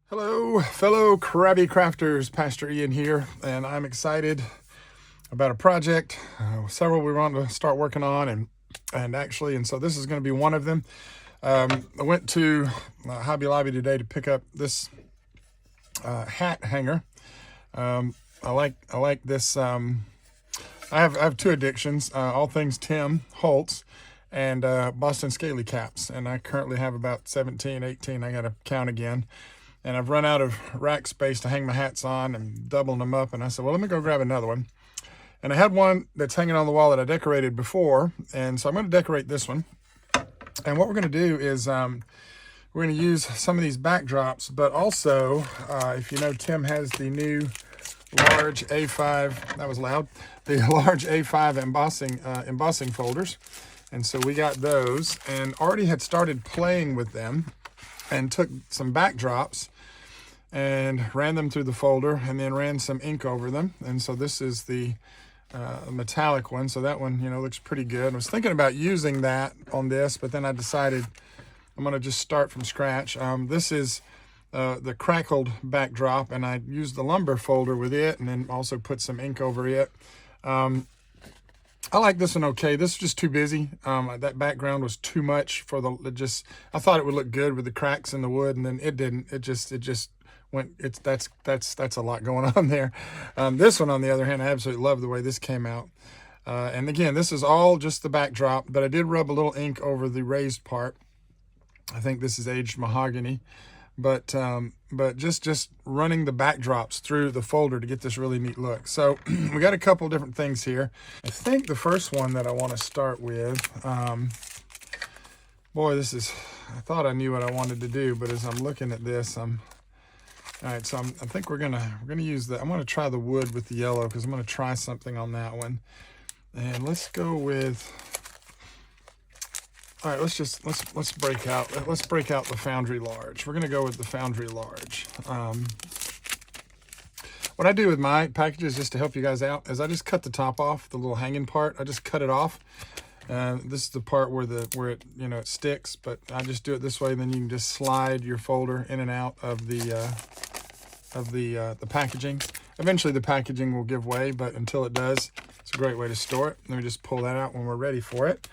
Hello, fellow Krabby Crafters. Pastor Ian here, and I'm excited about a project, several we want to start working on, and so this is going to be one of them. I went to Hobby Lobby today to pick up this hat hanger. I like this. I have two addictions: all things Tim Holtz and Boston Scaly caps, and I currently have about 17, 18. I got to count again. And I've run out of rack space to hang my hats on and doubling them up. And I said, well, let me go grab another one. And I had one that's hanging on the wall that I decorated before. And so I'm going to decorate this one. And what we're going to do is we're going to use some of these backdrops. But also, if you know, Tim has the new large A5, that was loud, the large A5 embossing folders. And so we got those and already had started playing with them. And took some backdrops and ran them through the folder and then ran some ink over them. And so this is the metallic one. So that one, looks pretty good. I was thinking about using that on this, but then I decided I'm going to just start from scratch. This is the crackled backdrop, and I used the lumber folder with it and then also put some ink over it. I like this one okay. This is just too busy. That background was too much for I thought it would look good with the cracks in the wood, and then it didn't. It just went, that's a lot going on there. This one, on the other hand, I absolutely love the way this came out. And again, this is all just the backdrop, but I did rub a little ink over the raised part. I think this is aged mahogany. But just running the backdrops through the folder to get this really neat look. So we got a couple different things here. I think the first one that I want to start with, boy, I thought I knew what I wanted to do, but as I'm looking at this, all right, so I think we're gonna use I'm gonna try the wood with the yellow because I'm gonna try something on that one. And let's go with, all right, let's break out the Foundry Large. We're gonna go with the Foundry Large. What I do with my packages, just to help you guys out, is I just cut the top off, the little hanging part. I just cut it off. This is the part where it it sticks, but I just do it this way. Then you can just slide your folder in and out of the packaging. Eventually, the packaging will give way, but until it does, it's a great way to store it. Let me just pull that out when we're ready for it.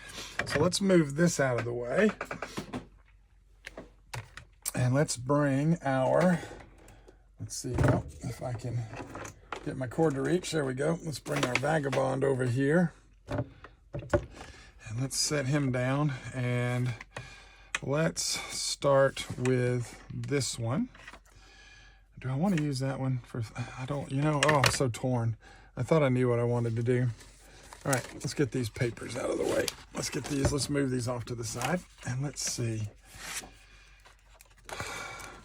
So let's move this out of the way. And let's bring let's see if I can get my cord to reach. There we go. Let's bring our vagabond over here. And let's set him down. And let's start with this one. Do I want to use that one for, I'm so torn. I thought I knew what I wanted to do. All right, let's get these papers out of the way. Let's move these off to the side, and let's see.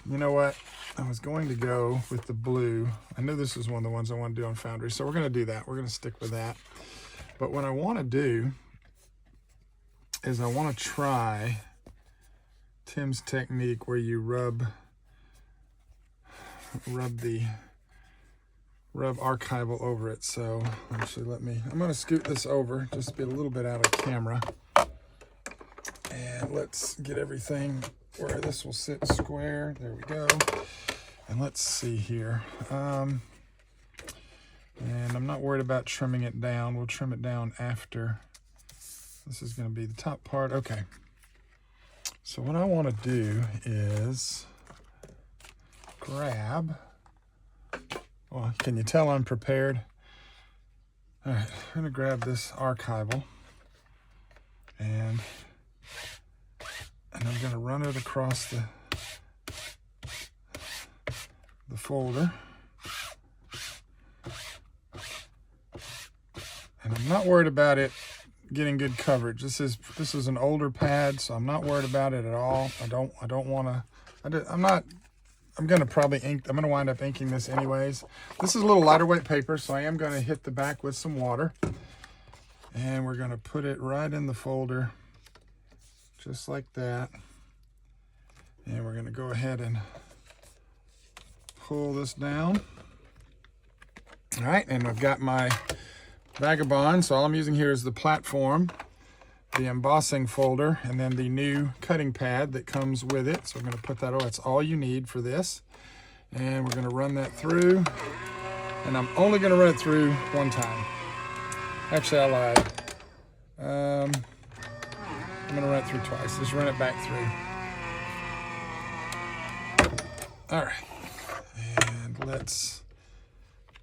You know what? I was going to go with the blue. I knew this was one of the ones I want to do on Foundry, so we're going to do that. We're going to stick with that. But what I want to do is I want to try Tim's technique where you rub archival over it. So actually I'm going to scoot this over just to be a little bit out of camera, and let's get everything where this will sit square. There we go. And let's see here, and I'm not worried about trimming it down. We'll trim it down after. This is going to be the top part. Okay, so what I want to do is grab, well, can you tell I'm prepared? All right, I'm gonna grab this archival and I'm gonna run it across the folder. And I'm not worried about it getting good coverage. This is an older pad, so I'm not worried about it at all. I'm gonna wind up inking this anyways. This is a little lighter weight paper, so I am gonna hit the back with some water. And we're gonna put it right in the folder, just like that. And we're gonna go ahead and pull this down. All right, and I've got my vagabond, so all I'm using here is the platform, the embossing folder, and then the new cutting pad that comes with it. So I'm going to put that on. That's all you need for this. And we're gonna run that through. And I'm only gonna run it through one time. Actually, I lied. I'm gonna run it through twice. Just run it back through. All right, and let's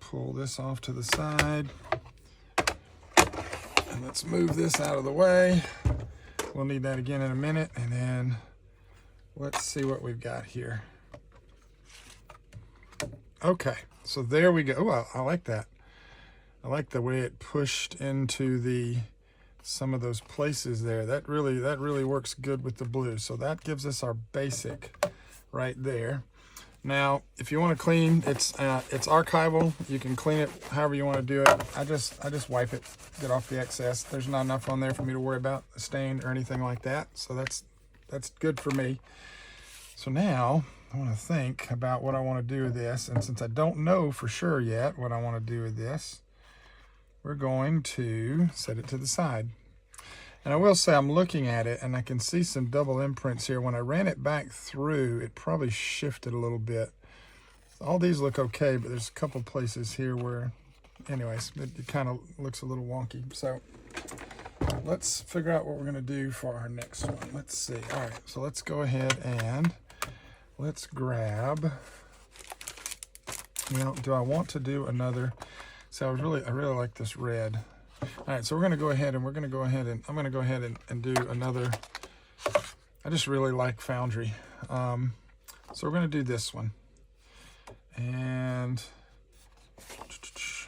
pull this off to the side. And let's move this out of the way. We'll need that again in a minute. And then let's see what we've got here. Okay, so there we go. Oh, I like that. I like the way it pushed into some of those places there. That really works good with the blue. So that gives us our basic right there. Now, if you want to clean, it's archival. You can clean it however you want to do it. I just wipe it, get off the excess. There's not enough on there for me to worry about a stain or anything like that. So that's good for me. So now I want to think about what I want to do with this. And since I don't know for sure yet what I want to do with this, we're going to set it to the side. And I will say I'm looking at it and I can see some double imprints here. When I ran it back through, it probably shifted a little bit. All these look okay, but there's a couple places here where, anyways, it kind of looks a little wonky. So let's figure out what we're gonna do for our next one. Let's see. All right, so let's go ahead and let's grab, do I want to do another? So I really like this red. All right, so we're gonna go ahead and I'm gonna go ahead and do another. I just really like Foundry. So we're gonna do this one. And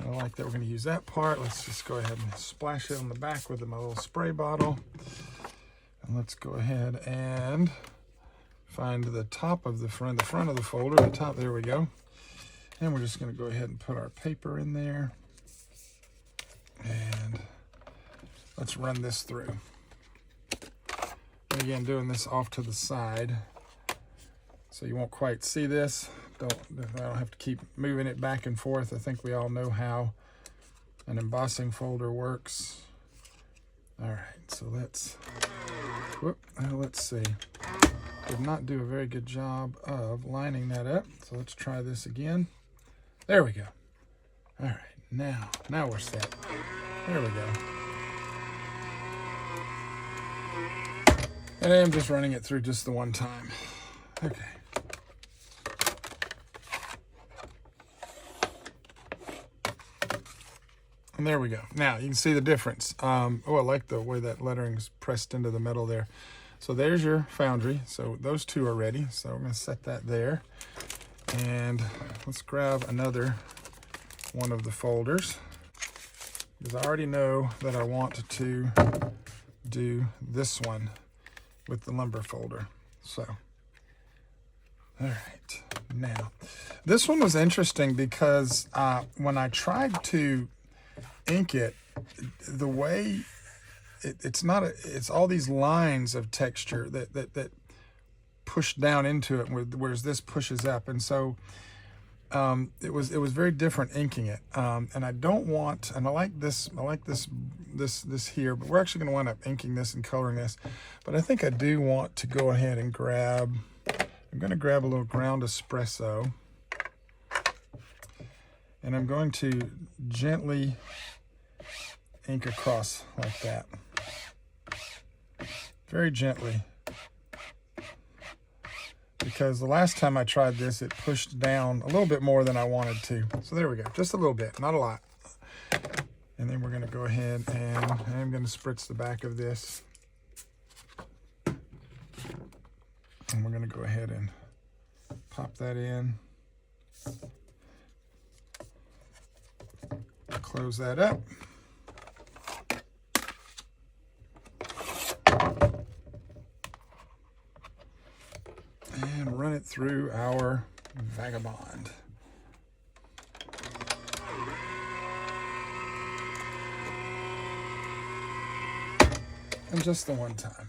I like that we're gonna use that part. Let's just go ahead and splash it on the back with my little spray bottle. And let's go ahead and find the top of the front of the folder, the top, there we go. And we're just gonna go ahead and put our paper in there. And let's run this through. And again, doing this off to the side, so you won't quite see this. I don't have to keep moving it back and forth. I think we all know how an embossing folder works. All right, so let's see. Did not do a very good job of lining that up. So let's try this again. There we go. All right, now we're set. There we go. And I am just running it through just the one time. Okay. And there we go. Now you can see the difference. Oh, I like the way that lettering's pressed into the metal there. So there's your Foundry. So those two are ready. So we're gonna set that there. And let's grab another one of the folders, because I already know that I want to do this one with the lumber folder. So, all right, now this one was interesting because when I tried to ink it, the way it's all these lines of texture that push down into it, whereas this pushes up, and so it was very different inking it. And I don't want, and I like this here, but we're actually going to wind up inking this and coloring this. But I think I do want to go ahead and grab. I'm going to grab a little ground espresso, and I'm going to gently ink across like that, very gently. Because the last time I tried this, it pushed down a little bit more than I wanted to. So there we go, just a little bit, not a lot. And then we're gonna go ahead and I'm gonna spritz the back of this. And we're gonna go ahead and pop that in. Close that up. And run it through our Vagabond. And just the one time.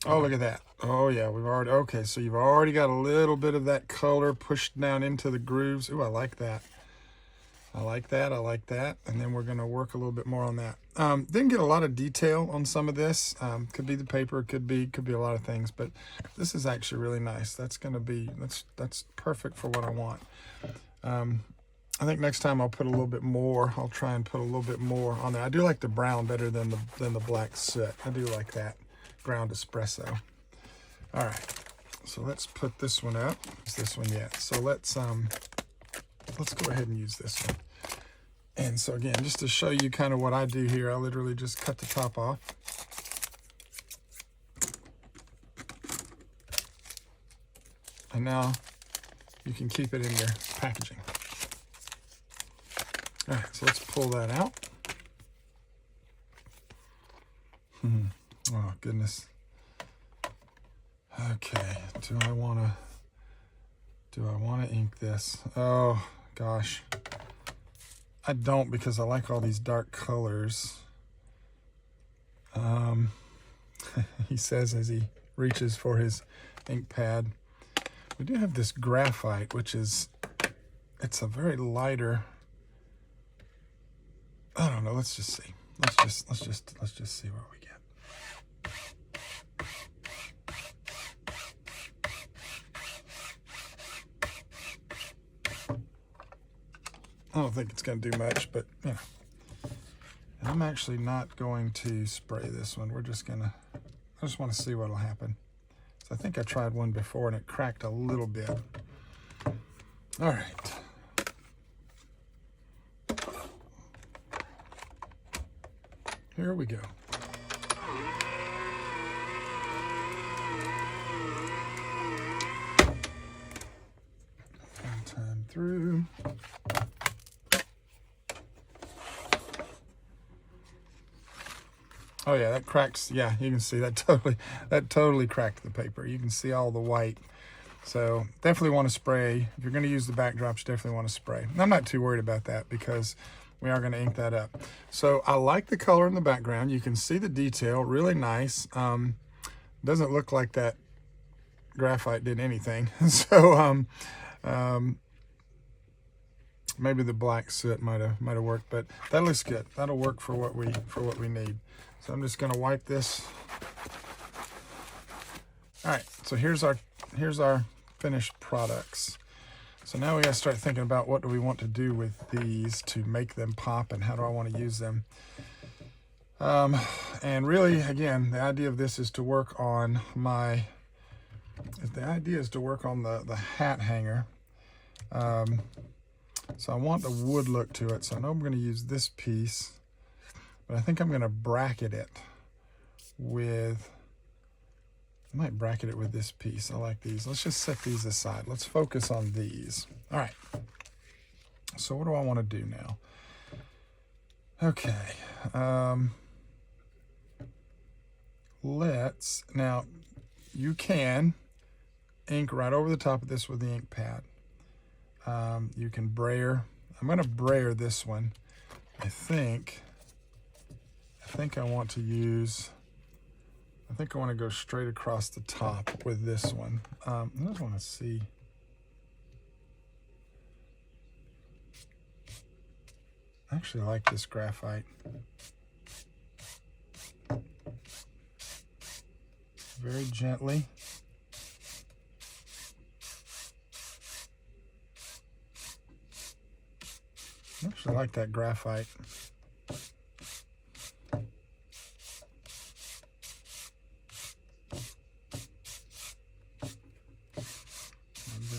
Oh, look at that. Oh yeah, okay, so you've already got a little bit of that color pushed down into the grooves. Ooh, I like that. I like that, I like that. And then we're gonna work a little bit more on that. Didn't get a lot of detail on some of this. Could be the paper, could be a lot of things, but this is actually really nice. That's gonna be, that's perfect for what I want. I think next time I'll put a little bit more, I'll try and put a little bit more on there. I do like the brown better than the black soot. I do like that ground espresso. All right, so let's put this one up. Is this one yet? So let's go ahead and use this one. And so again, just to show you kind of what I do here, I literally just cut the top off. And now you can keep it in your packaging. All right, so let's pull that out. Oh, goodness. Okay, do I want to ink this? Oh, gosh. I don't, because I like all these dark colors. He says as he reaches for his ink pad. We do have this graphite, which is, it's a very lighter, I don't know, let's just see. Let's just see what we get. I don't think it's going to do much, but you know. And I'm actually not going to spray this one. We're just going to, I just want to see what will happen. So I think I tried one before and it cracked a little bit. All right. Here we go. One time through. Oh yeah, that cracks. Yeah, you can see that totally cracked the paper. You can see all the white. So definitely want to spray. If you're going to use the backdrops, definitely want to spray. I'm not too worried about that because we are going to ink that up. So I like the color in the background. You can see the detail, really nice. Doesn't look like that graphite did anything. So maybe the black soot might have worked, but that looks good. That'll work for what we need. So I'm just going to wipe this. All right, so here's our finished products. So now we got to start thinking about what do we want to do with these to make them pop, and how do I want to use them. And really, again, the idea of this is to work on the hat hanger. So I want the wood look to it. So I know I'm going to use this piece, but I think I'm going to bracket it with, I might bracket it with this piece. I like these. Let's just set these aside. Let's focus on these. All right. So what do I want to do now? Okay. Now you can ink right over the top of this with the ink pad. You can brayer. I'm going to brayer this one. I think I want to go straight across the top with this one. I just want to see. I actually like this graphite. Very gently. I actually like that graphite.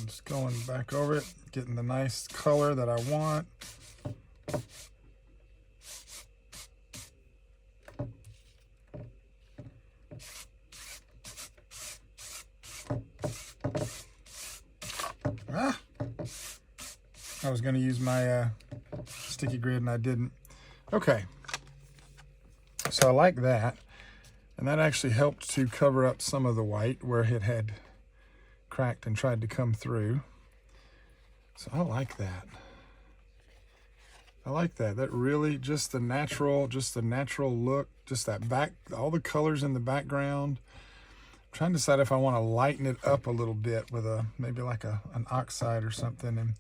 I'm just going back over it, getting the nice color that I want. I was going to use my sticky grid and I didn't. Okay, so I like that, and that actually helped to cover up some of the white where it had cracked and tried to come through. So I like that. I like that. That really just the natural look, just that back, all the colors in the background. I'm trying to decide if I want to lighten it up a little bit with maybe like an oxide or something, and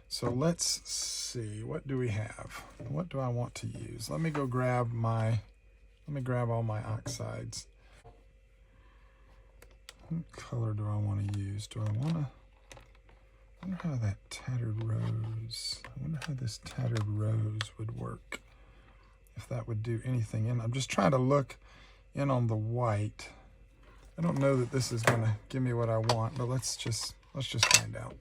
So let's see, what do we have? What do I want to use? Let me grab all my oxides. What color do I want to use? I wonder how that tattered rose, I wonder how this tattered rose would work. If that would do anything in. I'm just trying to look in on the white. I don't know that this is gonna give me what I want, but let's just find out.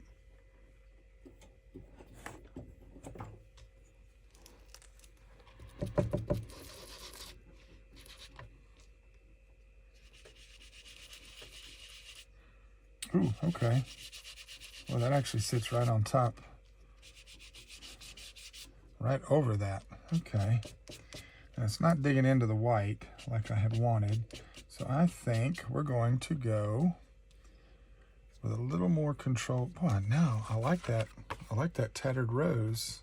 Ooh, okay. Well, that actually sits right on top. Right over that. Okay. And it's not digging into the white like I had wanted. So I think we're going to go with a little more control. Boy, now I like that. I like that tattered rose.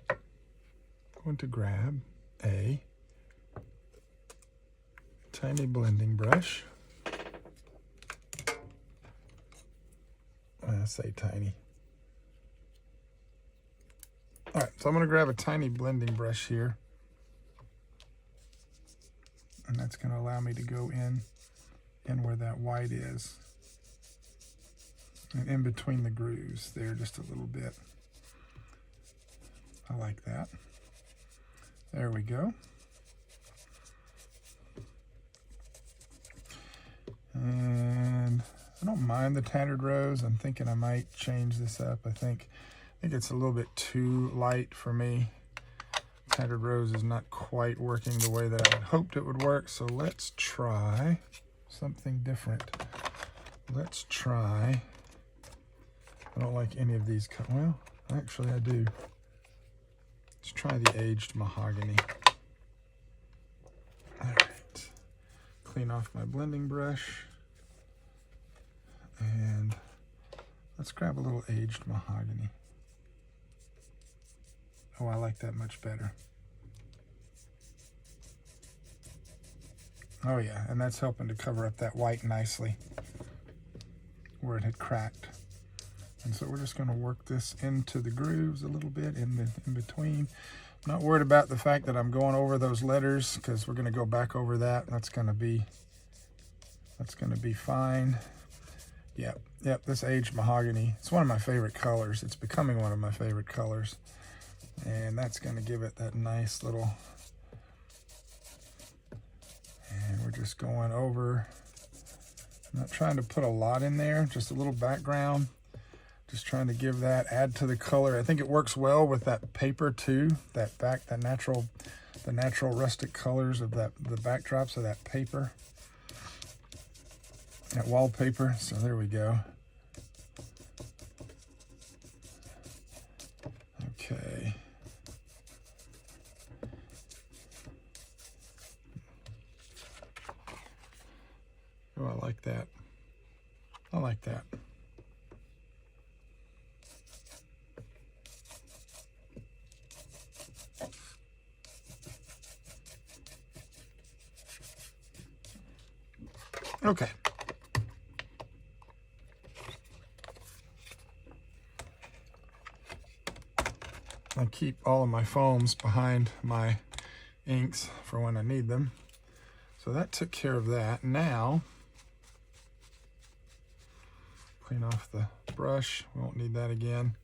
I'm going to grab a tiny blending brush. I say tiny. All right, so I'm going to grab a tiny blending brush here. And that's going to allow me to go in where that white is. And in between the grooves there just a little bit. I like that. There we go. And I don't mind the tattered rose. I'm thinking I might change this up. I think it's a little bit too light for me. Tattered rose is not quite working the way that I had hoped it would work, so let's try something different. Let's try, I don't like any of these, well, actually I do. Let's try the aged mahogany. All right, clean off my blending brush, and let's grab a little aged mahogany. Oh, I like that much better. Oh yeah, and that's helping to cover up that white nicely where it had cracked. And so we're just going to work this into the grooves a little bit in between. I'm not worried about the fact that I'm going over those letters because we're going to go back over that. That's going to be fine. Yep, this aged mahogany, it's one of my favorite colors. It's becoming one of my favorite colors. And that's going to give it that nice little, and we're just going over. I'm not trying to put a lot in there, just a little background. Just trying to give that, add to the color. I think it works well with that paper too, the natural rustic colors of the backdrops of that paper, that wallpaper. So there we go. Okay. Oh, I like that. I like that. Okay. I keep all of my foams behind my inks for when I need them. So that took care of that. Now, clean off the brush. We won't need that again.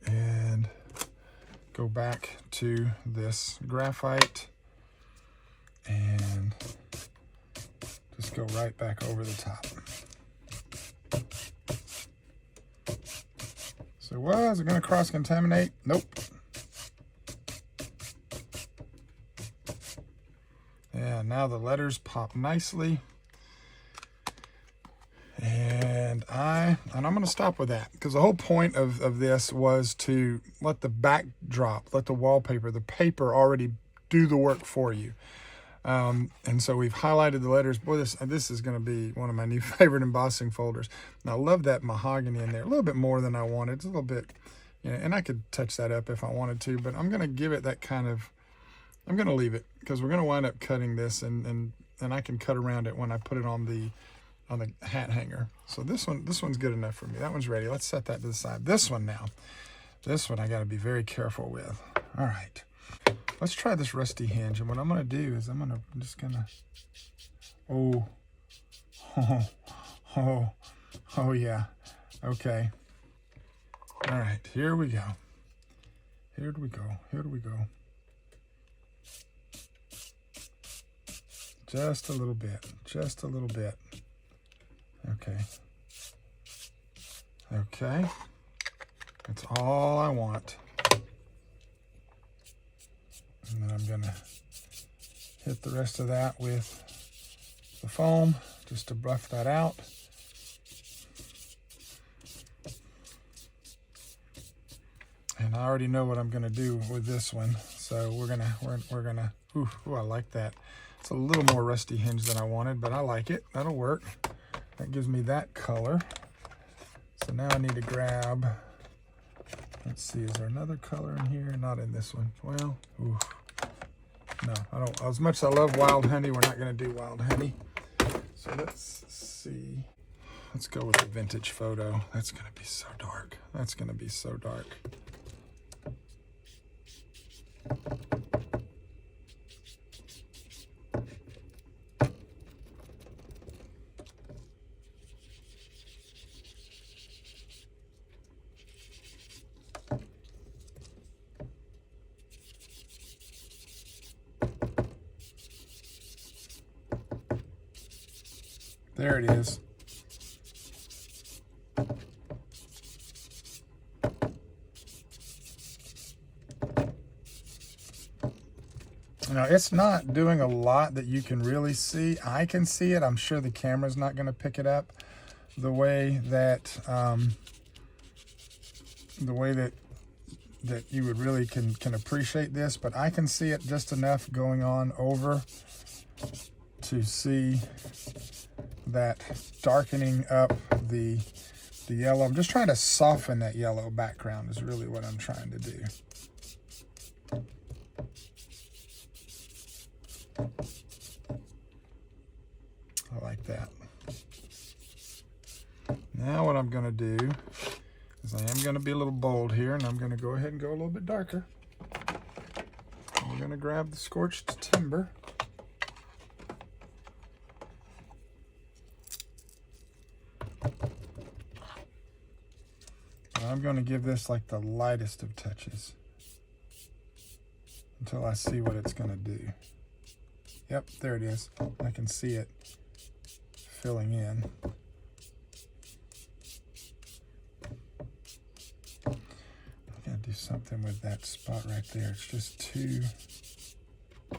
And go back to this graphite and just go right back over the top. So is it going to cross-contaminate? Nope. Yeah, now the letters pop nicely. And I'm going to stop with that because the whole point of this was to let the backdrop, let the wallpaper, the paper already do the work for you. And so we've highlighted the letters. Boy, this is going to be one of my new favorite embossing folders. And I love that mahogany in there, a little bit more than I wanted. It's a little bit, and I could touch that up if I wanted to, but I'm going to give it that kind of, I'm going to leave it because we're going to wind up cutting this and I can cut around it when I put it on the on the hat hanger. So this one's good enough for me. That one's ready. Let's set that to the side. This one now. This one I got to be very careful with. All right. Let's try this rusty hinge. And what I'm going to do is I'm just going to, oh, yeah. Okay. All right, here we go. Here do we go. Here do we go. Just a little bit. Just a little bit. Okay. Okay. That's all I want. And then I'm going to hit the rest of that with the foam just to buff that out. And I already know what I'm going to do with this one. So we're going to, ooh, I like that. It's a little more rusty hinge than I wanted, but I like it. That'll work. That gives me that color. So now I need to grab, let's see, is there another color in here? Not in this one. Well, ooh. No, I don't. As much as I love wild honey, we're not going to do wild honey. So let's see. Let's go with the vintage photo. That's going to be so dark. That's going to be so dark. There it is. Now, it's not doing a lot that you can really see. I can see it. I'm sure the camera's not going to pick it up the way that that you would really can appreciate this, but I can see it just enough going on over to see that darkening up the yellow. I'm just trying to soften that yellow background is really what I'm trying to do. I like that. Now what I'm going to do is I am going to be a little bold here, and I'm going to go ahead and go a little bit darker. We're going to grab the scorched timber. I'm going to give this like the lightest of touches until I see what it's going to do. Yep, there it is. I can see it filling in. I'm going to do something with that spot right there. It's just too... I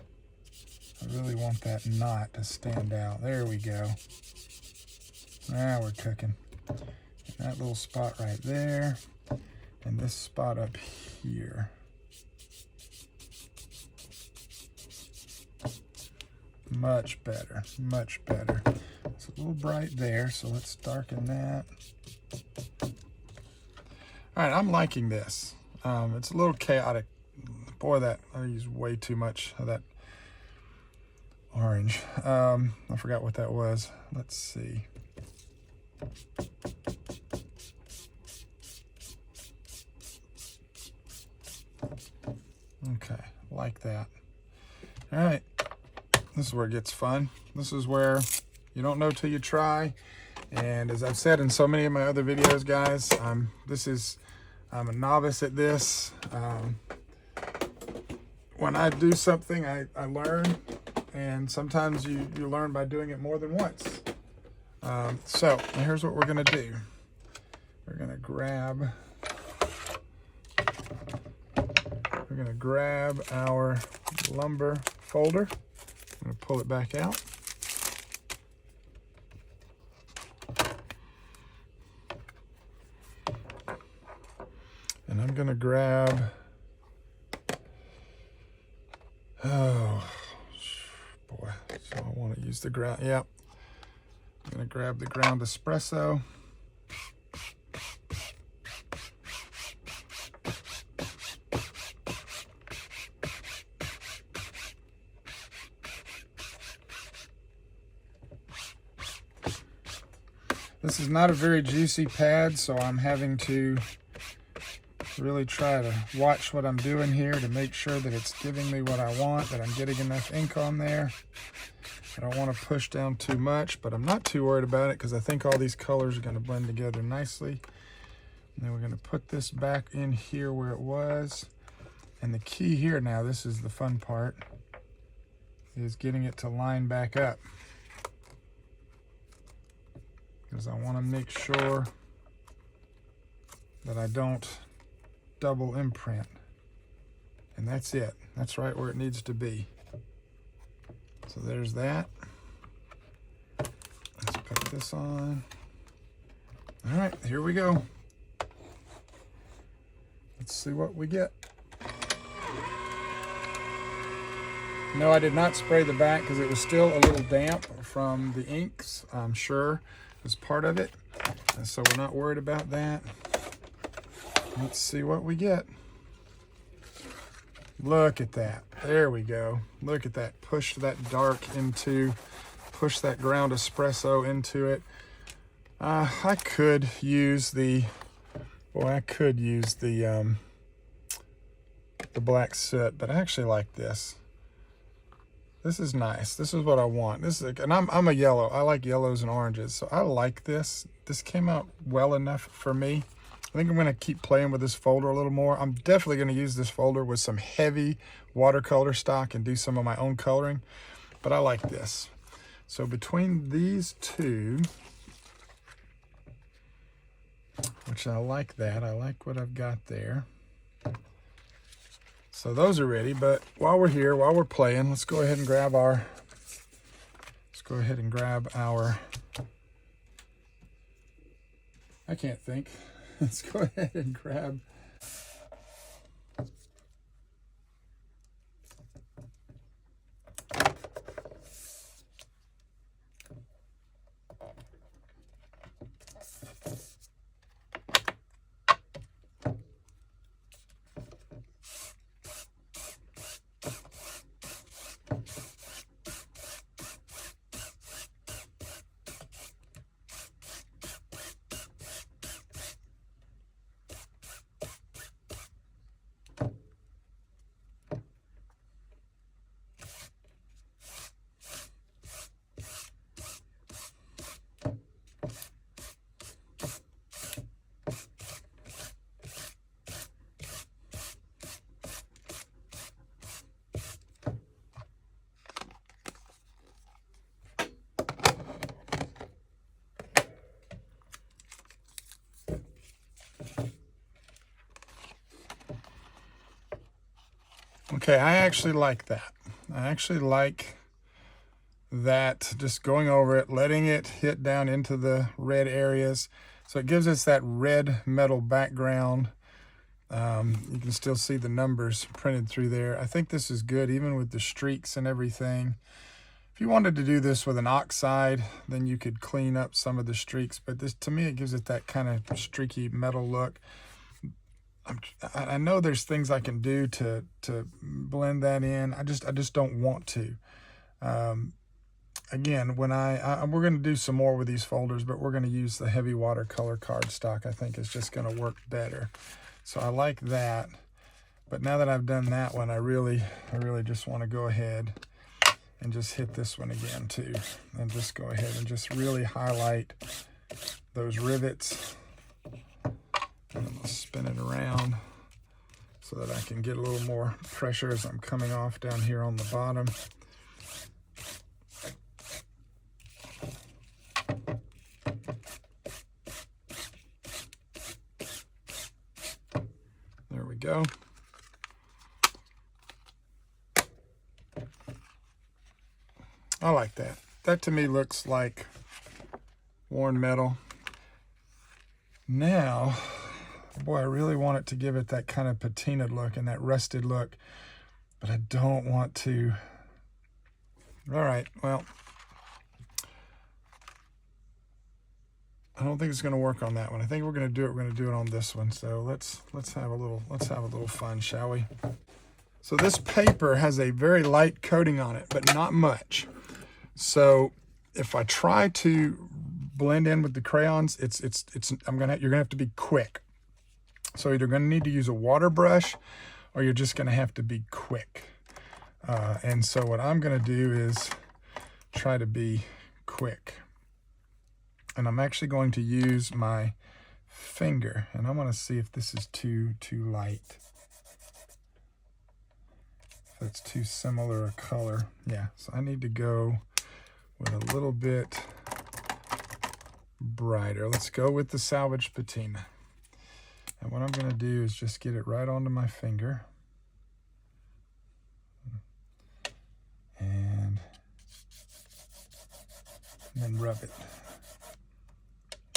really want that knot to stand out. There we go. Now we're cooking. That little spot right there, and this spot up here. Much better, much better. It's a little bright there, so let's darken that. All right, I'm liking this. It's a little chaotic. Boy, that I used way too much of that orange. I forgot what that was. Let's see. Okay, like that. All right, this is where it gets fun. This is where you don't know till you try. And as I've said in so many of my other videos, guys, I'm a novice at this. When I do something, I learn, and sometimes you learn by doing it more than once. So here's what we're gonna do. We're gonna grab our lumber folder. I'm gonna pull it back out. And I'm gonna grab, oh boy, so I wanna use the ground, yep. I'm gonna grab the ground espresso. This is not a very juicy pad, so I'm having to really try to watch what I'm doing here to make sure that it's giving me what I want, that I'm getting enough ink on there. I don't want to push down too much, but I'm not too worried about it because I think all these colors are going to blend together nicely. And then we're going to put this back in here where it was. And the key here now, this is the fun part, is getting it to line back up. Because I want to make sure that I don't double imprint. And that's it. That's right where it needs to be. So there's that. Let's put this on. All right, here we go. Let's see what we get. No, I did not spray the back because it was still a little damp from the inks, I'm sure, was part of it. And so we're not worried about that. Let's see what we get. Look at that. There we go. Look at that. Push that dark into, push that ground espresso into it. I could use the, the black soot, but I actually like this. This is nice. This is what I want. This is, and I'm a yellow. I like yellows and oranges, so I like this. This came out well enough for me. I think I'm going to keep playing with this folder a little more. I'm definitely going to use this folder with some heavy watercolor stock and do some of my own coloring, but I like this. So between these two, which I like that. I like what I've got there. So those are ready, but while we're here, while we're playing, let's go ahead and grab our, I can't think. Let's go ahead and grab Okay, I actually like that. I actually like that, just going over it, letting it hit down into the red areas. So it gives us that red metal background. You can still see the numbers printed through there. I think this is good, even with the streaks and everything. If you wanted to do this with an oxide, then you could clean up some of the streaks. But this, to me, it gives it that kind of streaky metal look. I know there's things I can do to blend that in. I just don't want to. Again, when we're going to do some more with these folders, but we're going to use the heavy watercolor cardstock. I think it's just going to work better. So I like that. But now that I've done that one, I really just want to go ahead and just hit this one again too, and just go ahead and just really highlight those rivets. And I'm going to spin it around so that I can get a little more pressure as I'm coming off down here on the bottom. There we go. I like that. That to me looks like worn metal. Now, boy, I really want it to give it that kind of patinaed look and that rusted look, but I don't want to. All right, well, I don't think it's going to work on that one. I think we're going to do it on this one. So let's have a little fun, shall we? So this paper has a very light coating on it, but not much. So if I try to blend in with the crayons, you're gonna have to be quick. So you're gonna need to use a water brush, or you're just gonna have to be quick. And so what I'm gonna do is try to be quick. And I'm actually going to use my finger, and I want to see if this is too light. If it's too similar a color. Yeah, so I need to go with a little bit brighter. Let's go with the salvage patina. And what I'm going to do is just get it right onto my finger. And then rub it.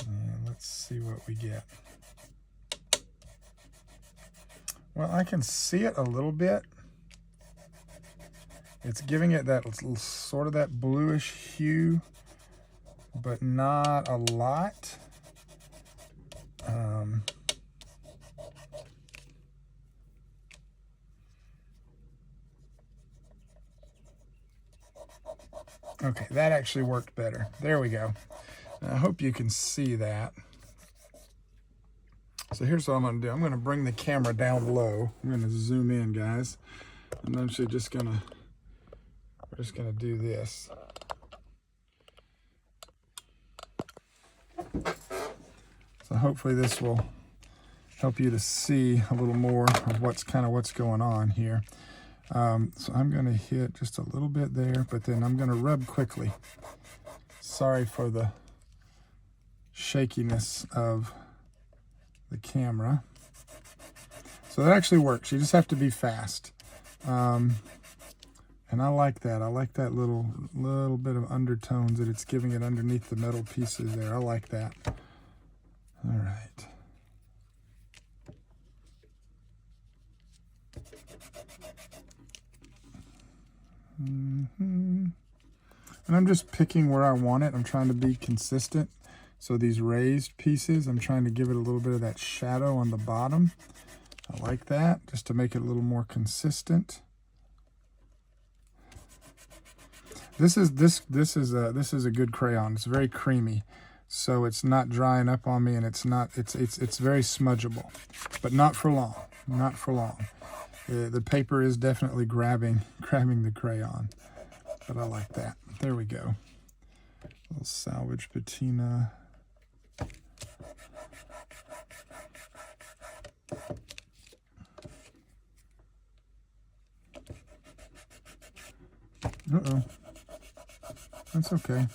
And let's see what we get. Well, I can see it a little bit. It's giving it that sort of that bluish hue, but not a lot. Okay, that actually worked better. There we go. I hope you can see that. So here's what I'm going to do. I'm going to bring the camera down low. I'm going to zoom in, guys. And I'm actually just going to, we're just going to do this. So hopefully this will help you to see a little more of what's going on here. So I'm going to hit just a little bit there, but then I'm going to rub quickly. Sorry for the shakiness of the camera. So that actually works. You just have to be fast. And I like that. I like that little bit of undertones that it's giving it underneath the metal pieces there. I like that. All right. And I'm just picking where I want it. I'm trying to be consistent. So these raised pieces, I'm trying to give it a little bit of that shadow on the bottom. I like that, just to make it a little more consistent. This is a good crayon. It's very creamy, so it's not drying up on me, and it's very smudgeable, but not for long. Not for long. The paper is definitely grabbing the crayon, but I like that. There we go. A little salvage patina. Uh-oh. That's okay.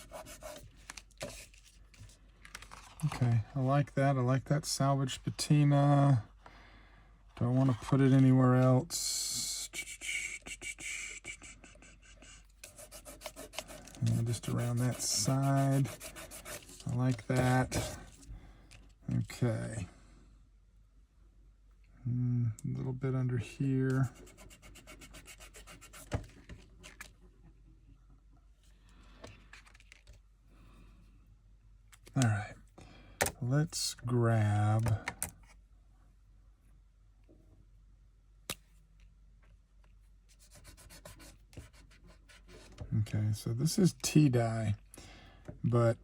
Okay, I like that. I like that salvage patina. Don't want to put it anywhere else. And just around that side. I like that. Okay. A little bit under here. All right. Let's grab okay, so this is tea dye, but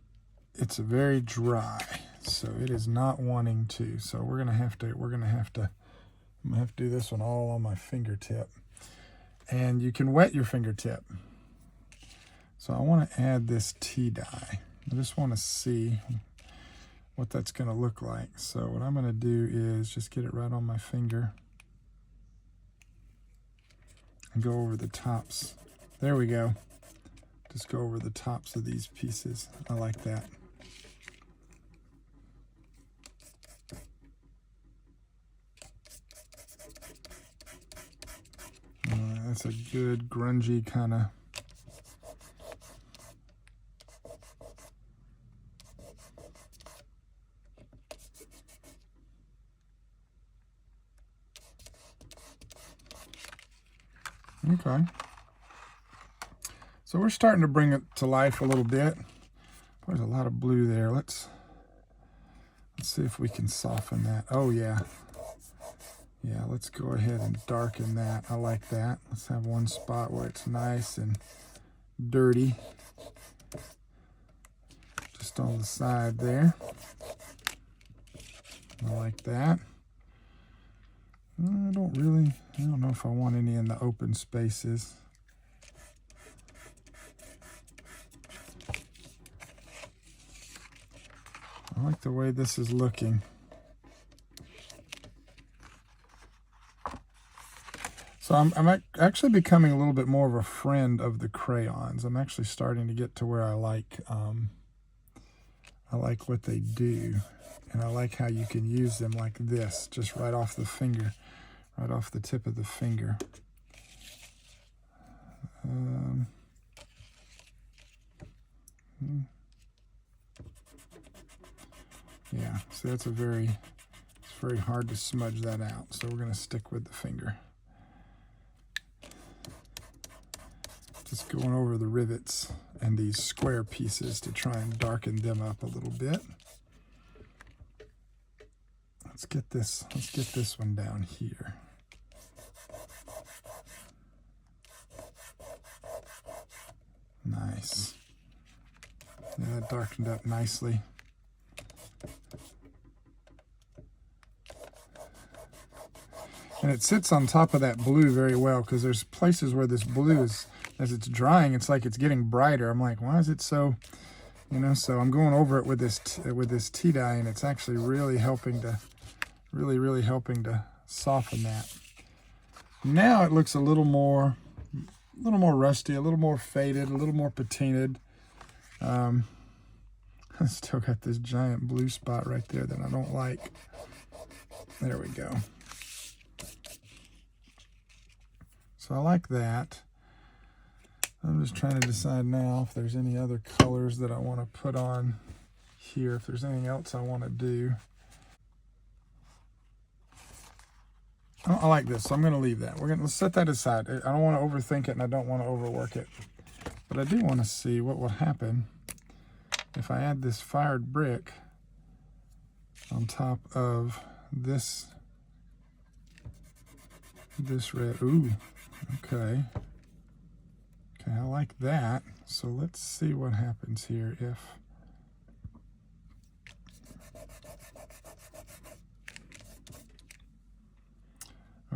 it's very dry, so it is not wanting to. So I'm gonna have to do this one all on my fingertip. And you can wet your fingertip. So I want to add this tea dye. I just want to see what that's going to look like. So what I'm going to do is just get it right on my finger and go over the tops. There we go. Just go over the tops of these pieces. I like that. That's a good grungy kind of okay. So we're starting to bring it to life a little bit. There's a lot of blue there. Let's see if we can soften that. Oh yeah. Yeah, let's go ahead and darken that. I like that. Let's have one spot where it's nice and dirty. Just just on the side there. I like that. I don't know if I want any in the open spaces. I like the way this is looking. So I'm actually becoming a little bit more of a friend of the crayons. I'm actually starting to get to where I like what they do. And I like how you can use them like this, just right off the finger, right off the tip of the finger. Yeah, see, it's very hard to smudge that out. So we're going to stick with the finger. Just going over the rivets and these square pieces to try and darken them up a little bit. Let's get this one down here. Nice. Yeah, that darkened up nicely. And it sits on top of that blue very well, because there's places where this blue is, as it's drying, it's like it's getting brighter. I'm like, why is it so, so I'm going over it with this tea dye, and it's actually really helping to, really helping to soften that. Now it looks a little more rusty, a little more faded, a little more patinaed. I still got this giant blue spot right there that I don't like. There we go. So I like that. I'm just trying to decide now if there's any other colors that I want to put on here, if there's anything else I want to do. I like this, so I'm going to leave that. Let's set that aside. I don't want to overthink it, and I don't want to overwork it. But I do want to see what will happen if I add this fired brick on top of this red. Ooh, okay. Okay, I like that. So let's see what happens here if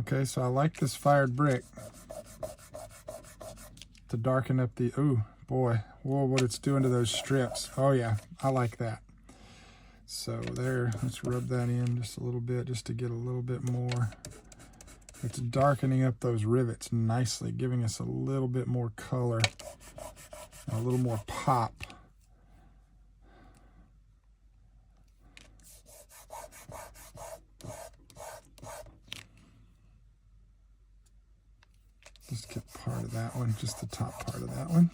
okay, so I like this fired brick to darken up the, ooh, boy, whoa, what it's doing to those strips. Oh yeah, I like that. So there, let's rub that in just a little bit, just to get a little bit more. It's darkening up those rivets nicely, giving us a little bit more color, and a little more pop. Just get part of that one, just the top part of that one.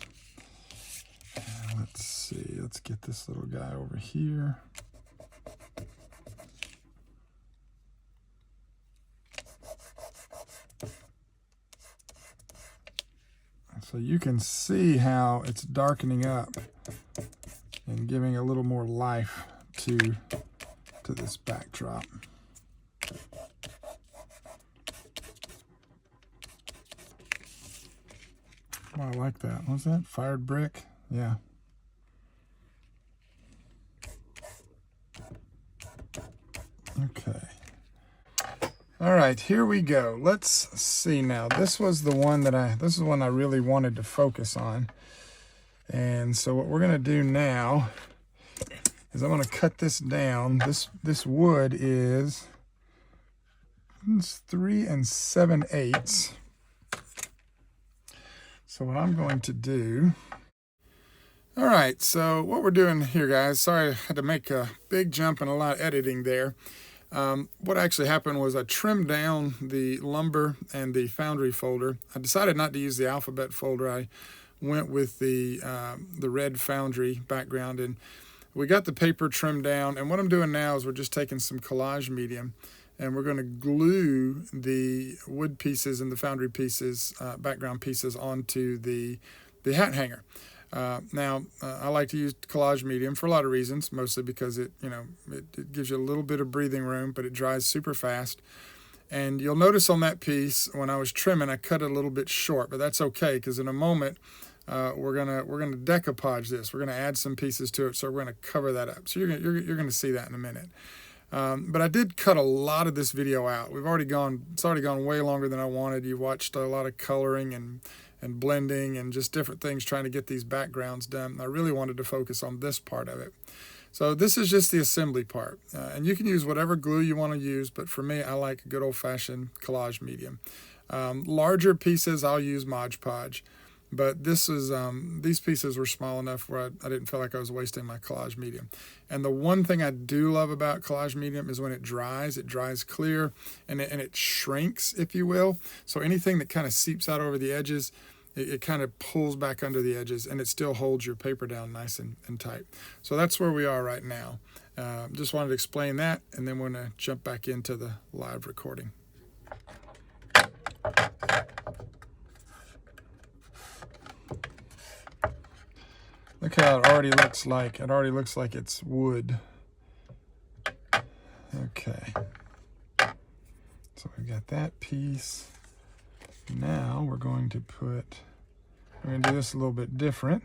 And let's see, let's get this little guy over here. So you can see how it's darkening up and giving a little more life to this backdrop. Oh, I like that. What's that? Fired brick? Yeah. Okay. All right, here we go. Let's see now. This was the one this is one I really wanted to focus on. And so what we're gonna do now is I'm gonna cut this down. This wood is 3 7/8. So what I'm going to do, all right, so what we're doing here, guys, sorry I had to make a big jump and a lot of editing there. What actually happened was I trimmed down the lumber and the foundry folder. I decided not to use the alphabet folder. I went with the red foundry background, and we got the paper trimmed down. And what I'm doing now is we're just taking some collage medium, and we're going to glue the wood pieces and the foundry pieces, background pieces, onto the hat hanger. I like to use collage medium for a lot of reasons, mostly because it gives you a little bit of breathing room, but it dries super fast. And you'll notice on that piece, when I was trimming, I cut it a little bit short, but that's okay, because in a moment we're gonna decoupage this. We're gonna add some pieces to it, so we're gonna cover that up. So you're gonna see that in a minute. But I did cut a lot of this video out. It's already gone way longer than I wanted. You watched a lot of coloring and blending and just different things trying to get these backgrounds done. I really wanted to focus on this part of it. So this is just the assembly part. And you can use whatever glue you want to use, but for me, I like a good old-fashioned collage medium. Larger pieces, I'll use Mod Podge. But this is these pieces were small enough where I didn't feel like I was wasting my collage medium. And the one thing I do love about collage medium is when it dries clear and it shrinks, if you will. So anything that kind of seeps out over the edges, it kind of pulls back under the edges, and it still holds your paper down nice and tight. So that's where we are right now. Just wanted to explain that, and then we're going to jump back into the live recording. Look how it already looks like. It already looks like it's wood. Okay. So we've got that piece. Now we're going to do this a little bit different.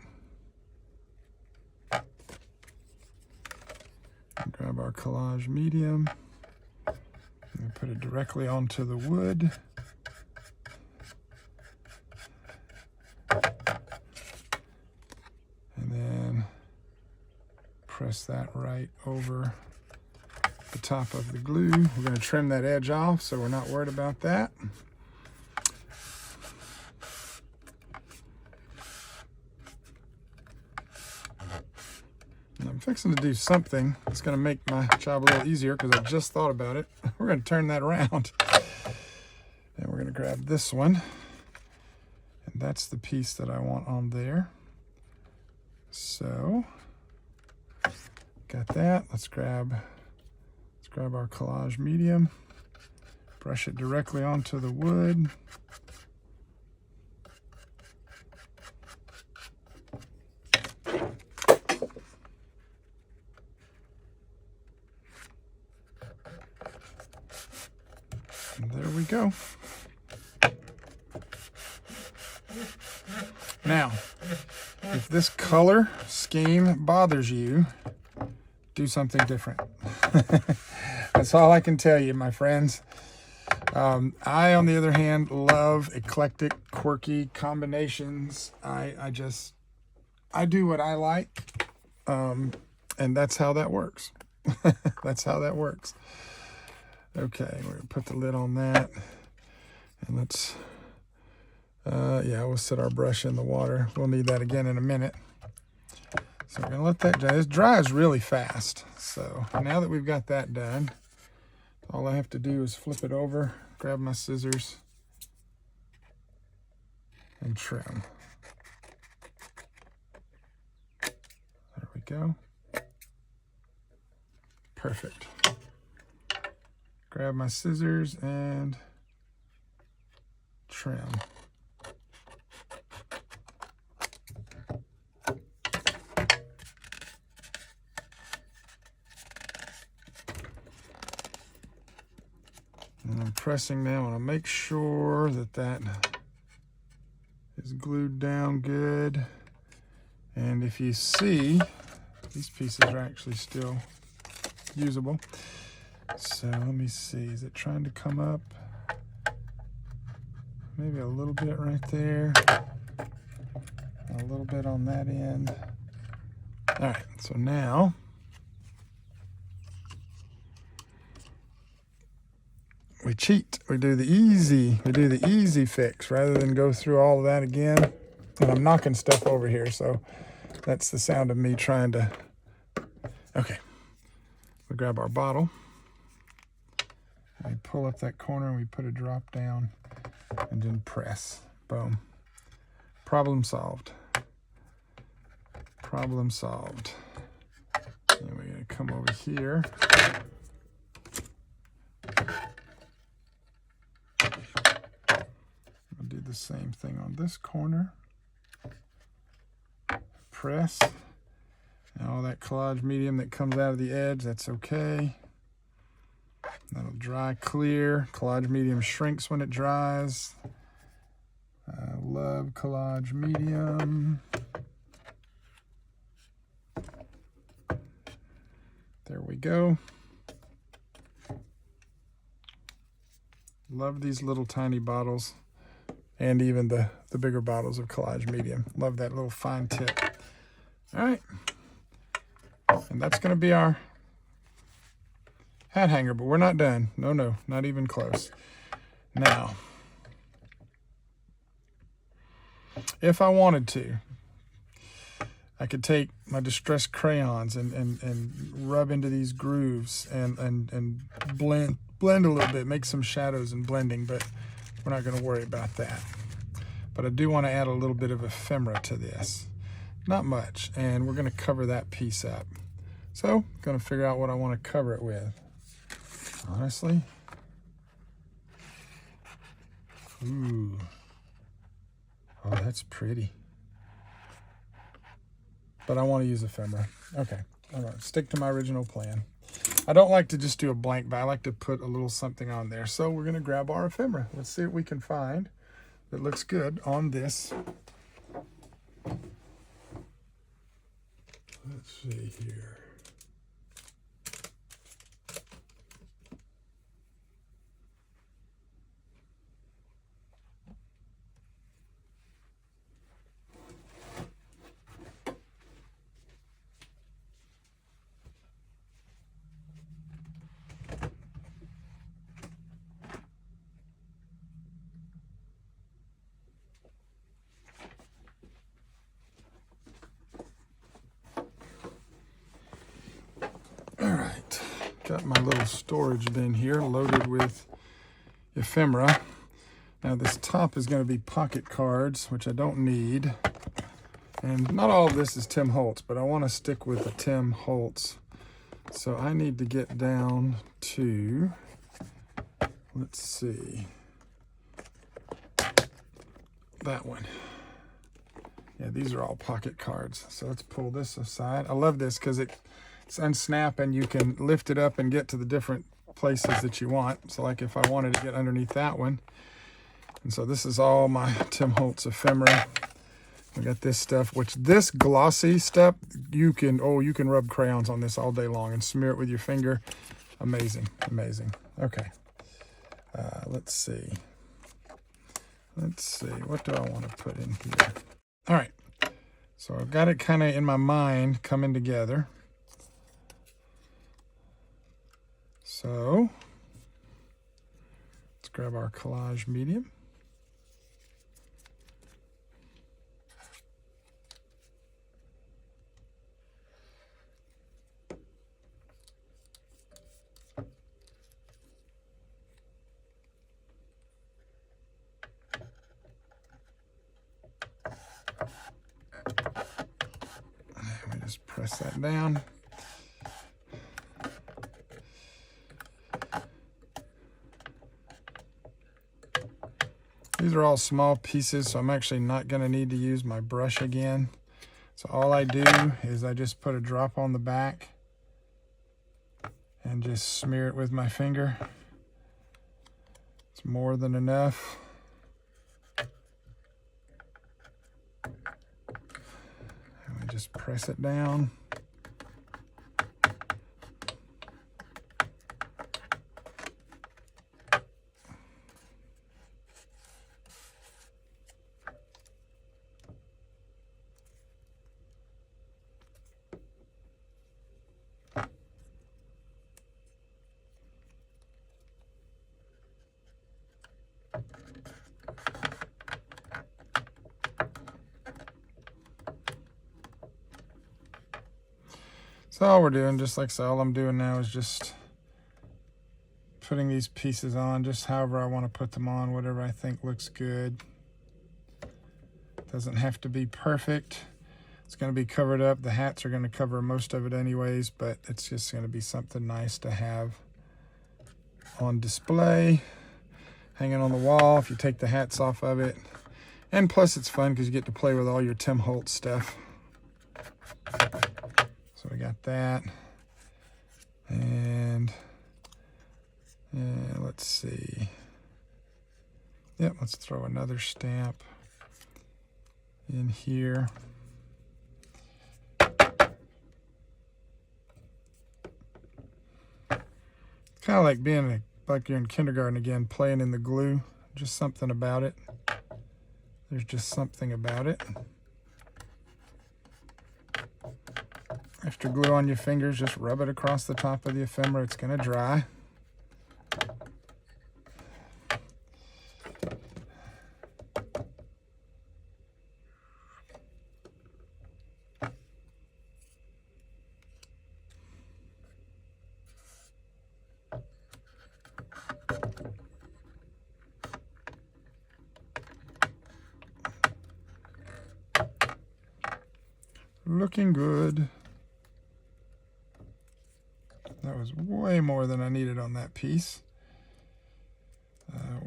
Grab our collage medium and put it directly onto the wood. And then press that right over the top of the glue. We're going to trim that edge off, so we're not worried about that. And I'm fixing to do something that's going to make my job a little easier because I just thought about it. We're going to turn that around. And we're going to grab this one. And that's the piece that I want on there. So, got that. Let's grab our collage medium, brush it directly onto the wood. And there we go. Now, if this color scheme bothers you, do something different. That's all I can tell you, my friends. I, on the other hand, love eclectic, quirky combinations. I do what I like, and that's how that works. That's how that works. Okay, we're gonna put the lid on that, and let's, yeah, we'll set our brush in the water. We'll need that again in a minute. So we're gonna let that dry. This dries really fast. So now that we've got that done, all I have to do is flip it over, grab my scissors, and trim. There we go. Perfect. Grab my scissors and trim. And I'm pressing now. I want to make sure that that is glued down good. And if you see, these pieces are actually still usable. So let me see, is it trying to come up? Maybe a little bit right there. A little bit on that end. All right, so now we cheat. We do the easy fix rather than go through all of that again. And I'm knocking stuff over here, so that's the sound of me trying to. Okay, we grab our bottle. We pull up that corner and we put a drop down and then press. Boom. Problem solved. Problem solved. And we're going to come over here. I'll do the same thing on this corner. Press. And all that collage medium that comes out of the edge, that's okay. That'll dry clear. Collage medium shrinks when it dries. I love collage medium. There we go. Love these little tiny bottles, and even the bigger bottles of collage medium. Love that little fine tip. All right. And that's going to be our hat hanger, but we're not done. No, not even close. Now, if I wanted to, I could take my distressed crayons and rub into these grooves and blend a little bit, make some shadows and blending, but we're not going to worry about that. But I do want to add a little bit of ephemera to this. Not much, and we're going to cover that piece up. So, I'm going to figure out what I want to cover it with. Honestly. Ooh. Oh, that's pretty. But I want to use ephemera. Okay, all right, stick to my original plan. I don't like to just do a blank, but I like to put a little something on there. So we're going to grab our ephemera. Let's see what we can find that looks good on this. Let's see here. Got my little storage bin here loaded with ephemera. Now this top is going to be pocket cards, which I don't need. And not all of this is Tim Holtz, but I want to stick with the Tim Holtz. So I need to get down to, let's see, that one. Yeah, these are all pocket cards. So let's pull this aside. I love this because it's unsnap and you can lift it up and get to the different places that you want. So like if I wanted to get underneath that one. And so this is all my Tim Holtz ephemera. I got this stuff, which this glossy stuff, you can rub crayons on this all day long and smear it with your finger. Amazing, amazing. Okay, let's see. What do I want to put in here? All right, so I've got it kind of in my mind coming together. So let's grab our collage medium. Let me just press that down. These are all small pieces, so I'm actually not going to need to use my brush again. So all I do is I just put a drop on the back and just smear it with my finger. It's more than enough. And we just press it down. So all we're doing, just like so, all I'm doing now is just putting these pieces on, just however I want to put them on, whatever I think looks good. Doesn't have to be perfect. It's going to be covered up. The hats are going to cover most of it anyways, but it's just going to be something nice to have on display, hanging on the wall if you take the hats off of it. And plus it's fun because you get to play with all your Tim Holtz stuff. So we got that. And let's see. Yep, let's throw another stamp. in here. Kind of like being like you're in kindergarten again, playing in the glue. Just something about it. There's just something about it. Extra glue on your fingers, just rub it across the top of the ephemera. It's going to dry. Looking good. That was way more than I needed on that piece.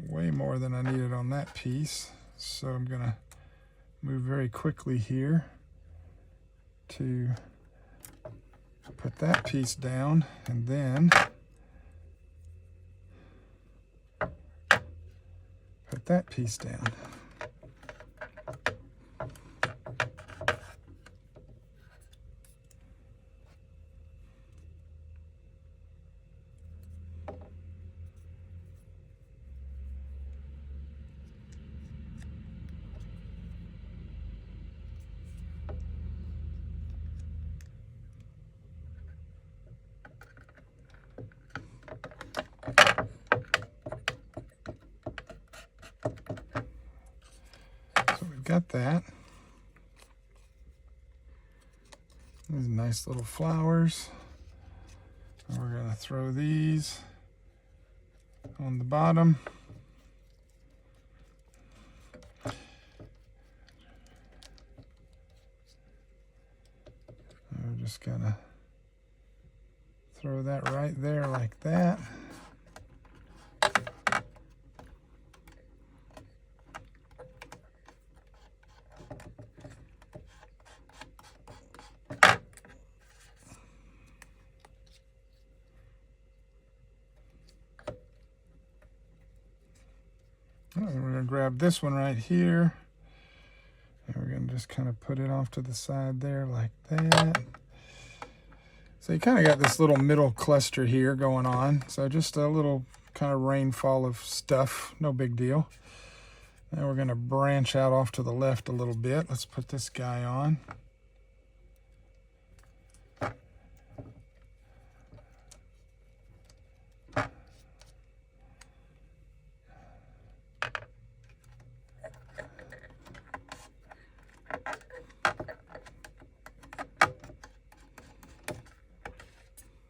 Way more than I needed on that piece. So I'm going to move very quickly here to put that piece down, and then put that piece down. Got that. These nice little flowers. And we're going to throw these on the bottom. And we're just going to throw that right there like that. And we're going to grab this one right here, and we're going to just kind of put it off to the side there like that. So you kind of got this little middle cluster here going on. So just a little kind of rainfall of stuff, no big deal. Now we're going to branch out off to the left a little bit. Let's put this guy on.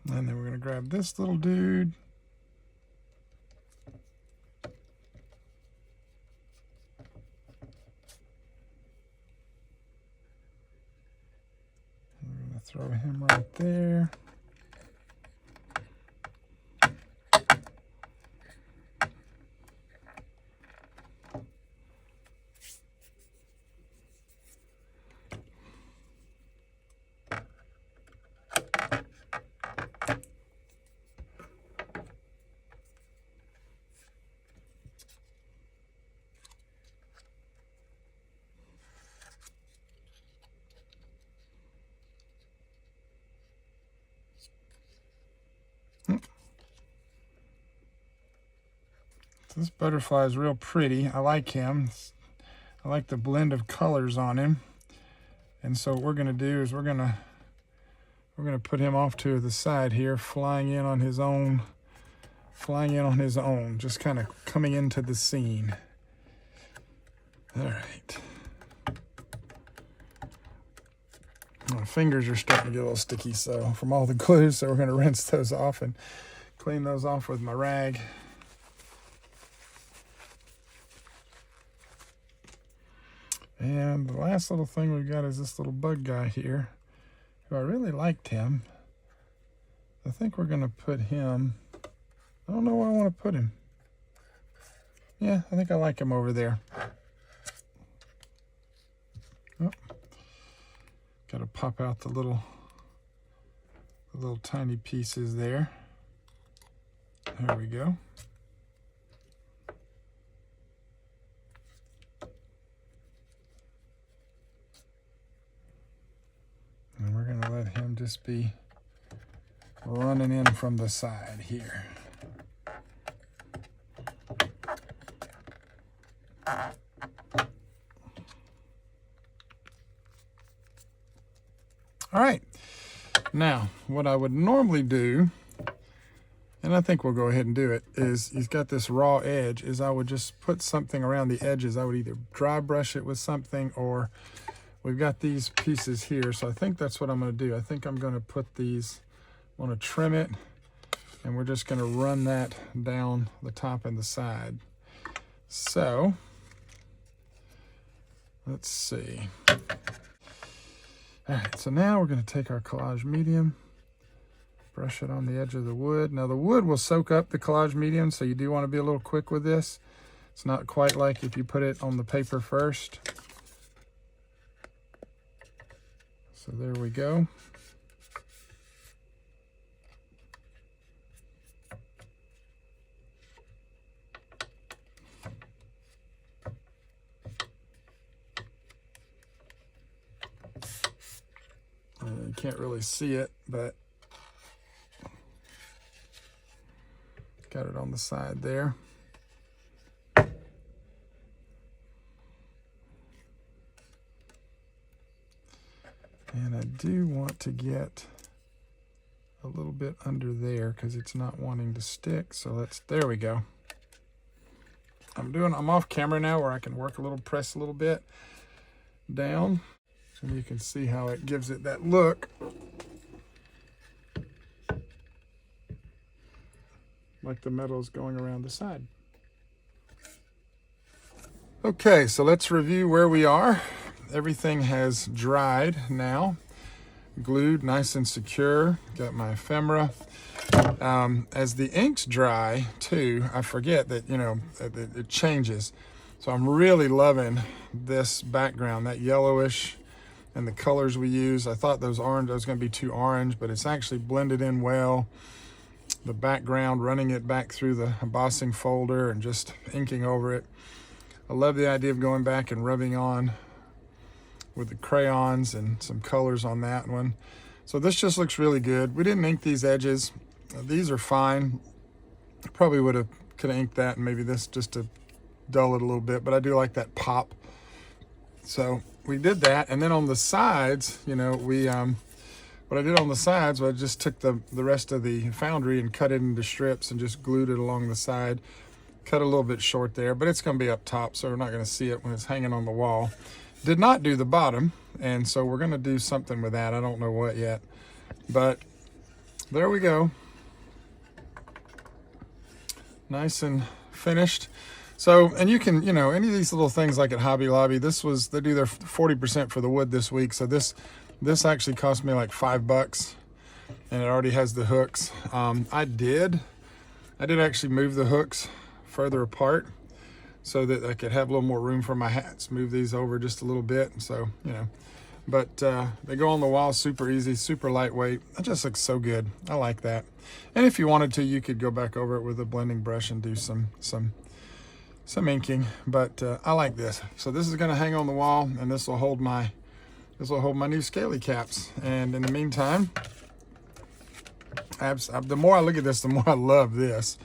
And then we're going to grab this little dude. We're going to throw him right there. This butterfly is real pretty. I like him. I like the blend of colors on him. And so what we're going to do is we're going to put him off to the side here, flying in on his own, just kind of coming into the scene. All right. My fingers are starting to get a little sticky, so from all the glue, so we're going to rinse those off and clean those off with my rag. And the last little thing we've got is this little bug guy here, who I really liked him. I think we're going to put him, I don't know where I want to put him. Yeah, I think I like him over there. Oh, got to pop out the little tiny pieces there. There we go. just be running in from the side here. All right, now what I would normally do, and I think we'll go ahead and do it, is he's got this raw edge, is I would just put something around the edges. I would either dry brush it with something, or we've got these pieces here, so I think that's what I'm going to do. I think I'm going to put these, I want to trim it, and we're just going to run that down the top and the side. So let's see. All right, so now we're going to take our collage medium, brush it on the edge of the wood. Now the wood will soak up the collage medium, so you do want to be a little quick with this. It's not quite like if you put it on the paper first. So there we go. You can't really see it, but got it on the side there. And I do want to get a little bit under there because it's not wanting to stick. So there we go. I'm off camera now where I can work a little, press a little bit down. And you can see how it gives it that look. Like the metal's going around the side. Okay, so let's review where we are. Everything has dried now, glued nice and secure. Got my ephemera. As the inks dry too, I forget that, you know, it changes. So I'm really loving this background, that yellowish, and the colors we use. I thought those orange, was going to be too orange, but it's actually blended in well. The background, running it back through the embossing folder and just inking over it. I love the idea of going back and rubbing on with the crayons and some colors on that one. So this just looks really good. We didn't ink these edges. These are fine. Probably could have inked that and maybe this just to dull it a little bit, but I do like that pop. So we did that, and then on the sides, you know, what I did on the sides was I just took the rest of the foundry and cut it into strips and just glued it along the side. Cut a little bit short there, but it's going to be up top, so we're not going to see it when it's hanging on the wall. Did not do the bottom, and so we're going to do something with that. I don't know what yet, but there we go. Nice and finished. So, and you can, you know, any of these little things like at Hobby Lobby, they do their 40% for the wood this week. So this actually cost me like $5, and it already has the hooks. I did actually move the hooks further apart so that I could have a little more room for my hats. Move these over just a little bit. So, you know, but they go on the wall super easy, super lightweight. It just looks so good. I like that. And if you wanted to, you could go back over it with a blending brush and do some inking, but I like this. So this is going to hang on the wall, and this will hold my new scaly caps. And in the meantime, the more I look at this, the more I love this.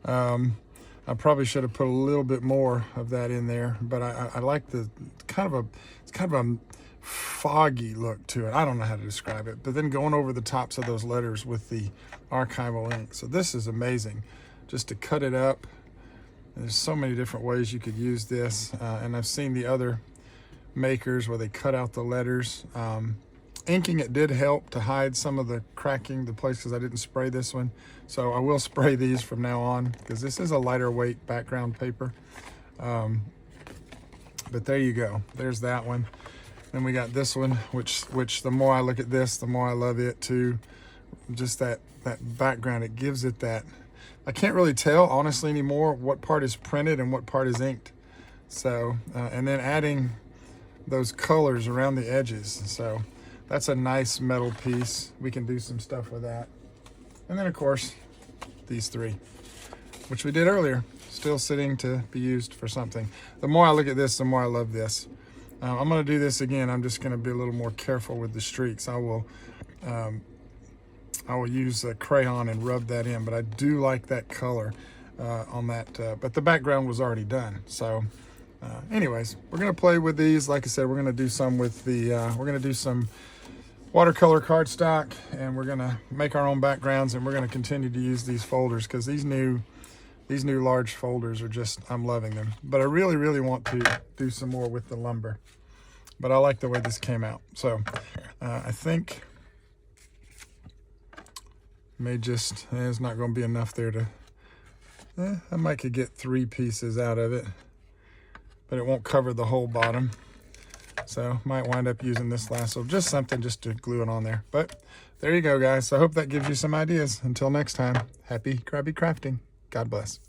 I probably should have put a little bit more of that in there, but I like it's kind of a foggy look to it. I don't know how to describe it, but then going over the tops of those letters with the archival ink. So this is amazing, just to cut it up. There's so many different ways you could use this, and I've seen the other makers where they cut out the letters. Inking it did help to hide some of the cracking, the place, because I didn't spray this one. So I will spray these from now on, because this is a lighter weight background paper. But there you go. There's that one. Then we got this one, which the more I look at this, the more I love it too. Just that background, it gives it that. I can't really tell, honestly, anymore what part is printed and what part is inked. So, and then adding those colors around the edges. So that's a nice metal piece. We can do some stuff with that. And then, of course, these three, which we did earlier, still sitting to be used for something. The more I look at this, the more I love this. I'm going to do this again. I'm just going to be a little more careful with the streaks. I will I will use a crayon and rub that in, but I do like that color on that, but the background was already done. So anyways, we're gonna play with these. Like I said, we're gonna do some with the, we're gonna do some watercolor cardstock, and we're gonna make our own backgrounds, and we're gonna continue to use these folders because these new large folders are just, I'm loving them. But I really want to do some more with the lumber. But I like the way this came out. So I think may just, it's not going to be enough there to, I might could get 3 pieces out of it, but it won't cover the whole bottom. So might wind up using this lasso, just something just to glue it on there. But there you go, guys. So I hope that gives you some ideas. Until next time, happy Krabby Krafting. God bless.